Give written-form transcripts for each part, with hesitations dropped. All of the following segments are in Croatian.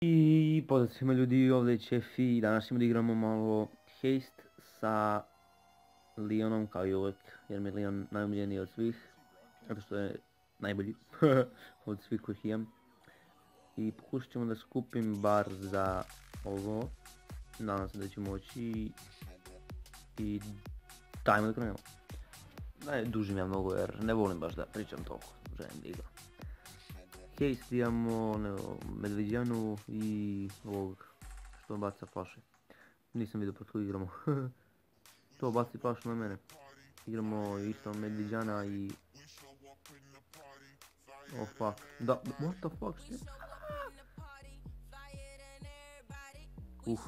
I pozdrav svima ljudi, ovdje je Čefi i danas ćemo da igramo malo Haste sa Leonom kao i uvijek, jer mi je Leon najomiljeniji od svih, zato što je najbolji od svih kojih imam. I pokušat ćemo da skupim bar za ovo, nadam se da ću moći i dajmo da krenemo. Ne dužim ja mnogo jer ne volim baš da pričam toliko, želim da igram. Haste imamo Medveđanu i ovog što baca flaše. Nisam vidio protiv koji igramo. To baci flašu na mene. Igramo isto Medveđana i... Oh fuck. Da, what the fuck shit?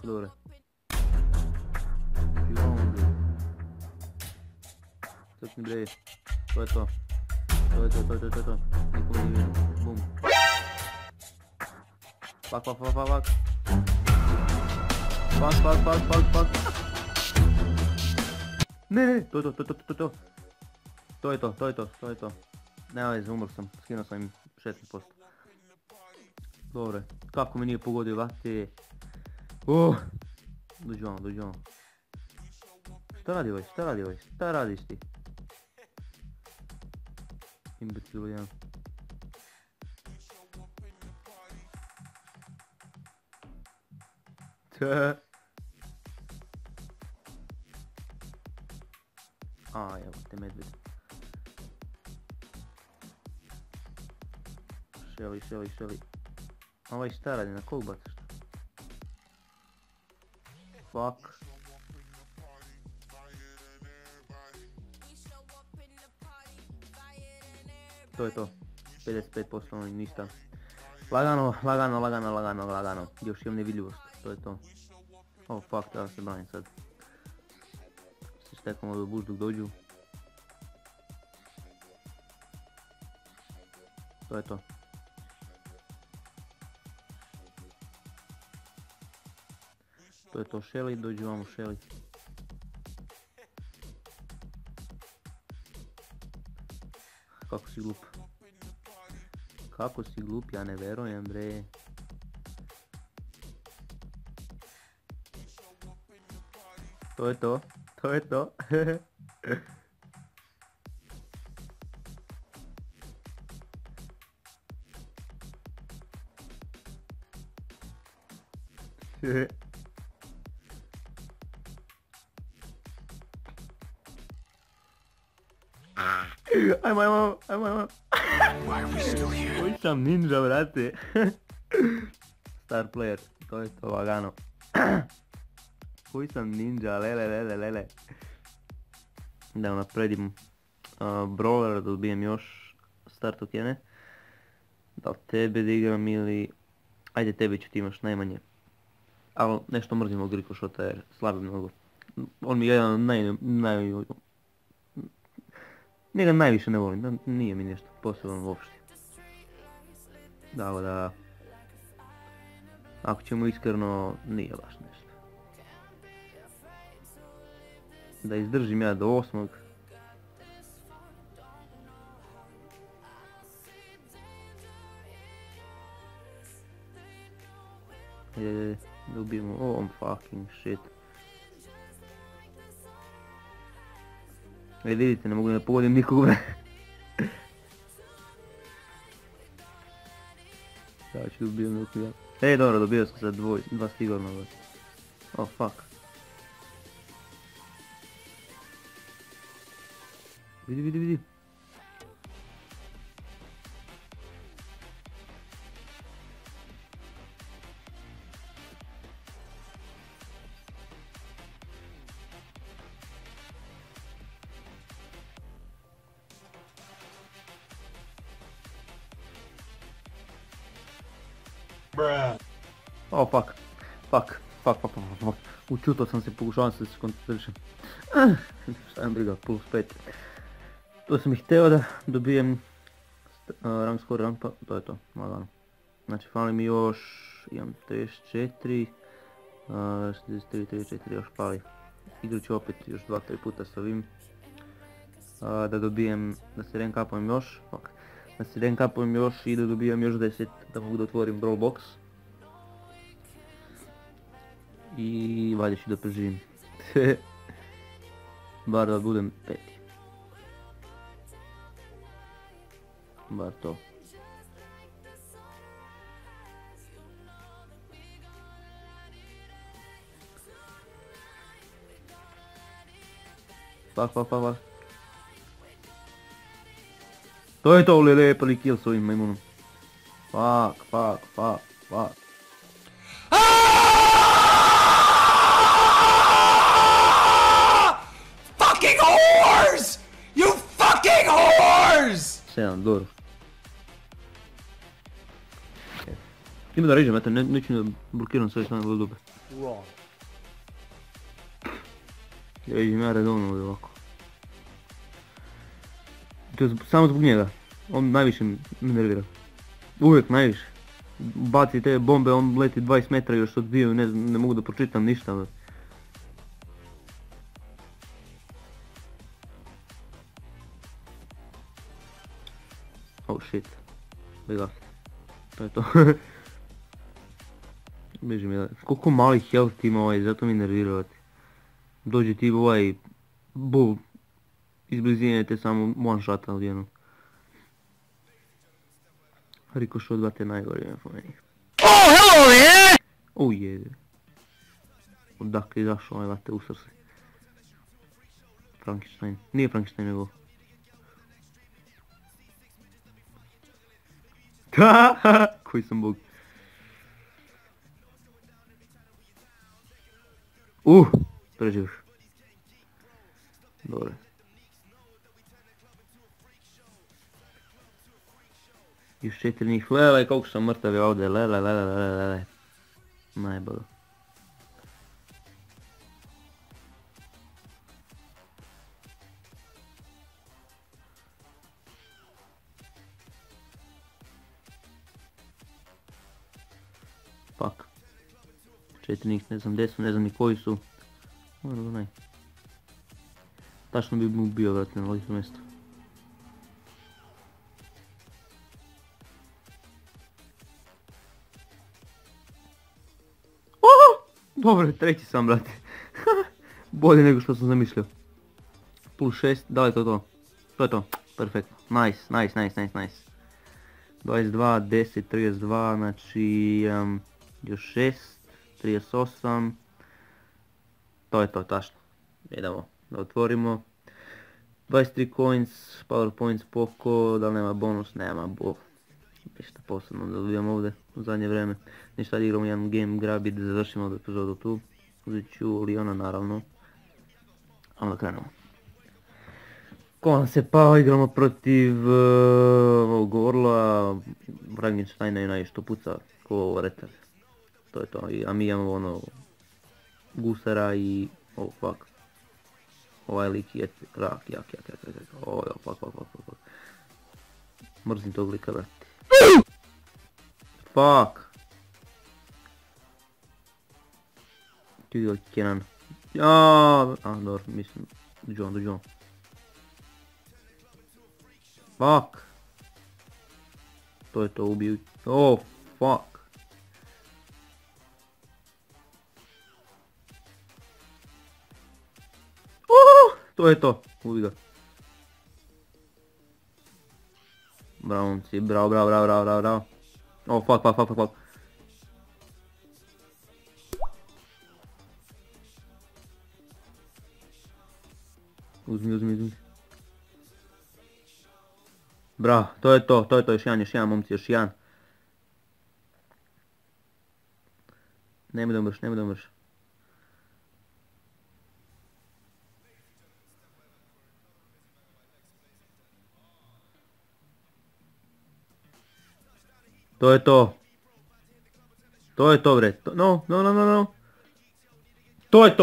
Dobro. Crkni bre. To je to. To je to. Nikoga nije vidim. Bum. Fuck. Ne, to je to. Nema veze, umro sam, skinuo sam im 16%. Dobre, kako mi nije pogodio vate. Dođi vamo. Šta radi ovaj, šta radiš ti? Imbecilo jedan. Evo te medved. Šeli. Ovaj šta radi, na kog bacaš? Fuck. To je to. 55% ništa. Lagano. Još imam nevidljivost, to je to. Oh fuck, treba se branim sad. Se stekamo do buš dok dođu. To je to. To je to, Shelly, dođu vamo Shelly. Kako si glup, ja ne verujem bre. To je to. Ajmo. Koji sam ninja, brate. Star player, to je to, lagano. Koji sam ninja, lele. Da napredim brawlera da dobijem još star tokene. Da li tebe da igram ili... Ajde tebe ću, ti imaš najmanje. Ali nešto mrzim ovog rikošota jer slabi mnogo. On mi je jedan od njega najviše ne volim, nije mi nešto posebno uopšte. Da. Ako ćemo iskreno, nije baš nešto. Da izdržim ja do 8. Da ubijemo, fucking shit. Vidite, ne mogu da pogodim nikoga. Sada ću ubijem nekoga. Dobro, dobio sam sad dva sigurno. Oh fuck. Vidi. Oh fuck. Učutao sam se, pokušavam se skoncentrišem. Šta nam briga, plus 5. To sam i hteo da dobijem rank score, to je to, lagano. Znači fali mi još, imam 34, 63, još fali. Igrat ću opet još 2-3 puta s ovim. Da dobijem, da se rank upujem još, i da dobijem još 10, da mogu da otvorim brawl box. I valjda ću da preživim. Bar da budem peti. Bar to. Fuck. To je to, lele, prvi kill s ovim majmunom. Fuck. Fucking whores! You fucking whores! 7, dobro. Ima da režem, eto, neću da blokiram sve strane vode. Wrong. Režim ja redovno ovdje ovako. To je samo zbog njega. On najviše me nervira. Uvijek najviše. Baci te bombe, on leti 20 metra još odbijaju, ne mogu da pročitam ništa. Oh shit. Big up. To je to. Beži mi da... Koliko malih health ima ovaj, zato mi nervirati. Dođe ti ovaj... Bull. Iz blizine te samo one shot odjednom. Ricochet odbate najgore po meni. Oh, hello there! Oh jede. Odakle izašao ovaj vate usr se. Frankenstein. Nije Frankenstein nego... Koji sam bog. Preživiš. Dobre. Još 4 njih, lele, koliko sam mrtav je ovdje, lele. Najbolje. Fuck. 4 njih, ne znam gdje su, ne znam ni koji su. Ono da tačno bi mu bio vratno na licu mjesto. Dobro, treći sam, brate. Bolje nego što sam zamišljao. Plus 6, da li je to to? To je to, perfektno. Nice. 22, 10, 32, znači... još 6, 38. To je to, tačno. Idemo da otvorimo. 23 coins, power points poko, da li nema bonus? Nema, bo. Ništa posebno da dobijem ovdje u zadnje vrijeme. Ništa da igramo jedan game grab i da završimo ovdje epizodu tu. Uzet ću Leona naravno. Ali da krenemo. Ko nam se pao, igramo protiv ovog Orla, Frankensteina i onaj što puca ko retar. To je to, a mi imamo ono Gusara i... oh fuck. Ovaj lik je rak, jak. Oh fuck. Mrzim tog lika, brati. Fuck. Ti je Kenan. Dobro, mislim, John. Fuck. To je to, ubiju. Oh, fuck. To je to, ubi ga. Bravo momci, bravo. Oh fuck. Uzmi. Bravo, to je to, još jedan momci, još jedan. Nemoj da umreš. To je to bre, no. To je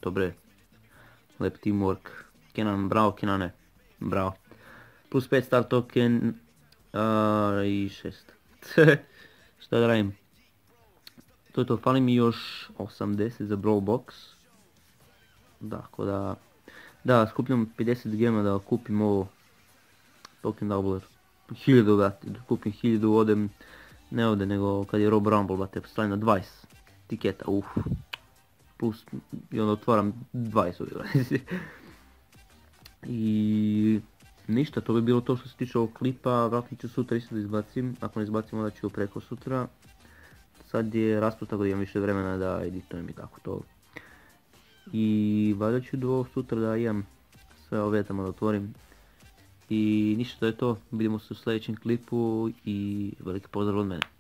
to bre. Lep teamwork. Kenan, bravo Kenane. Bravo. Plus 5 star token. I 6. Šta da radim? To je to, fali mi još 80 za brawl box. Dakle da skupljam 50 gema da kupim ovo. Token doubler. 1000 da kupim 1000 odem. Ne ovdje nego kad je Rob Rumble, bate, stavim na 20. tiketa, plus i onda otvaram 20 uvijek. I ništa, to bi bilo to što se tiče ovog klipa, vratno ću sutra isto da izbacim, ako ne izbacim onda ću preko sutra. Sad je raspust tako da imam više vremena da editujem i tako to. I valjda ću do sutra da imam sve ove tamo da otvorim. I ništa, to je to, vidimo se u sljedećem klipu i veliki pozdrav od mene.